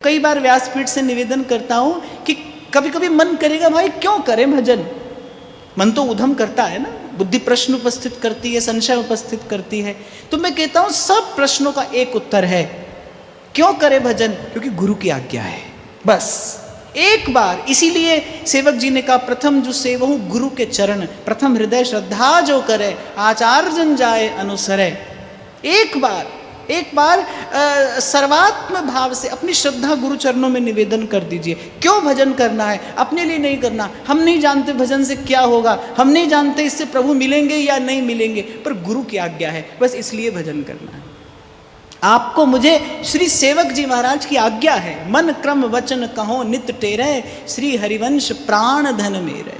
कई बार व्यासपीठ से निवेदन करता हूं कि कभी कभी मन करेगा भाई क्यों करें भजन। मन तो उधम करता है ना, बुद्धि प्रश्न उपस्थित करती है, संशय उपस्थित करती है। तो मैं कहता हूं सब प्रश्नों का एक उत्तर है, क्यों करें भजन? क्योंकि गुरु की आज्ञा है। बस एक बार, इसीलिए सेवक जी ने कहा प्रथम जो सेवहु गुरु के चरण, प्रथम हृदय श्रद्धा जो करे, आचार्य जन जाए अनुसरे। एक बार सर्वात्म भाव से अपनी श्रद्धा गुरु चरणों में निवेदन कर दीजिए। क्यों भजन करना है? अपने लिए नहीं करना। हम नहीं जानते भजन से क्या होगा, हम नहीं जानते इससे प्रभु मिलेंगे या नहीं मिलेंगे, पर गुरु की आज्ञा है, बस इसलिए भजन करना है। आपको मुझे श्री सेवक जी महाराज की आज्ञा है, मन क्रम वचन कहो नित टेरे, श्री हरिवंश प्राण धन मेरे।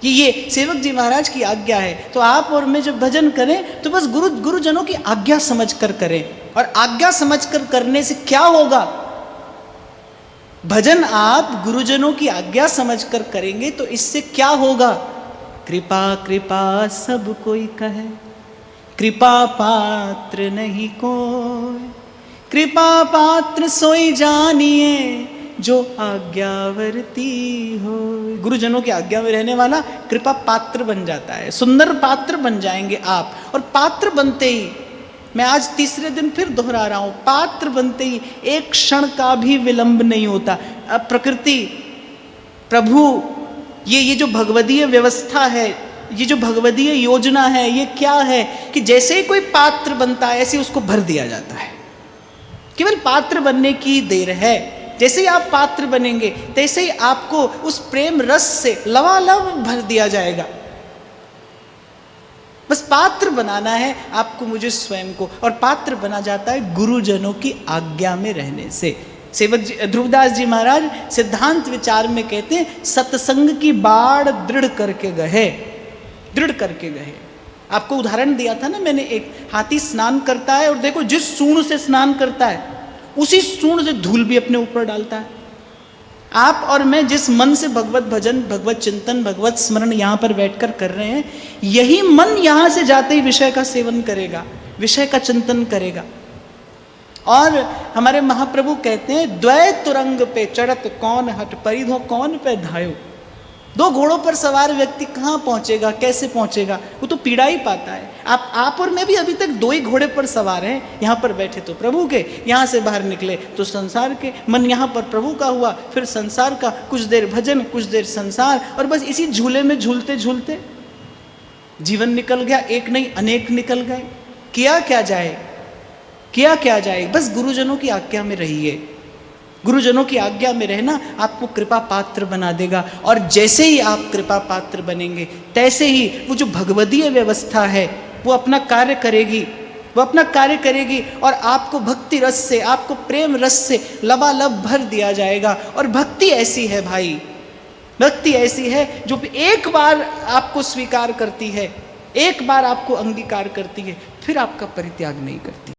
ये सेवक जी महाराज की आज्ञा है। तो आप और मैं जब भजन करें तो बस गुरुजनों की आज्ञा समझकर करें। और आज्ञा समझकर करने से क्या होगा? भजन आप गुरुजनों की आज्ञा समझकर करेंगे तो इससे क्या होगा? कृपा कृपा सब कोई कहे, कृपा पात्र नहीं कोई, कृपा पात्र सोई जानिए जो आज्ञावर्ती हो। गुरुजनों की आज्ञा में रहने वाला कृपा पात्र बन जाता है, सुंदर पात्र बन जाएंगे आप। और पात्र बनते ही, मैं आज तीसरे दिन फिर दोहरा रहा हूं, पात्र बनते ही एक क्षण का भी विलंब नहीं होता। अब प्रकृति, प्रभु, ये जो भगवदीय व्यवस्था है, ये जो भगवदीय योजना है, ये क्या है कि जैसे ही कोई पात्र बनता है ऐसे उसको भर दिया जाता है। केवल पात्र बनने की देर है। जैसे ही आप पात्र बनेंगे तैसे ही आपको उस प्रेम रस से लबालब भर दिया जाएगा। बस पात्र बनाना है आपको, मुझे स्वयं को, और पात्र बना जाता है गुरुजनों की आज्ञा में रहने से। सेवक जी ध्रुवदास जी महाराज सिद्धांत विचार में कहते हैं, सत्संग की बाढ़ दृढ़ करके गए, दृढ़ करके गए। आपको उदाहरण दिया था ना मैंने, एक हाथी स्नान करता है और देखो जिस सूंड से स्नान करता है उसी सूंड से धूल भी अपने ऊपर डालता है। आप और मैं जिस मन से भगवत भजन, भगवत चिंतन, भगवत स्मरण यहाँ पर बैठकर कर रहे हैं, यही मन यहाँ से जाते ही विषय का सेवन करेगा, विषय का चिंतन करेगा। और हमारे महाप्रभु कहते हैं, द्वै तुरंग पे चढ़त कौन हट परिधो कौन पे धायो। दो घोड़ों पर सवार व्यक्ति कहाँ पहुंचेगा, कैसे पहुंचेगा? वो तो पीड़ा ही पाता है। आप और मैं भी अभी तक दो ही घोड़े पर सवार हैं। यहाँ पर बैठे तो प्रभु के, यहाँ से बाहर निकले तो संसार के। मन यहाँ पर प्रभु का हुआ, फिर संसार का, कुछ देर भजन, कुछ देर संसार, और बस इसी झूले में झूलते झूलते जीवन निकल गया। एक नहीं अनेक निकल गए। किया क्या जाए, किया क्या जाए? बस गुरुजनों की आज्ञा में रहिए। गुरुजनों की आज्ञा में रहना आपको कृपा पात्र बना देगा। और जैसे ही आप कृपा पात्र बनेंगे तैसे ही वो जो भगवदीय व्यवस्था है वो अपना कार्य करेगी, वो अपना कार्य करेगी। और आपको भक्ति रस से, आपको प्रेम रस से लबालब भर दिया जाएगा। और भक्ति ऐसी है भाई, भक्ति ऐसी है जो एक बार आपको स्वीकार करती है, एक बार आपको अंगीकार करती है, फिर आपका परित्याग नहीं करती।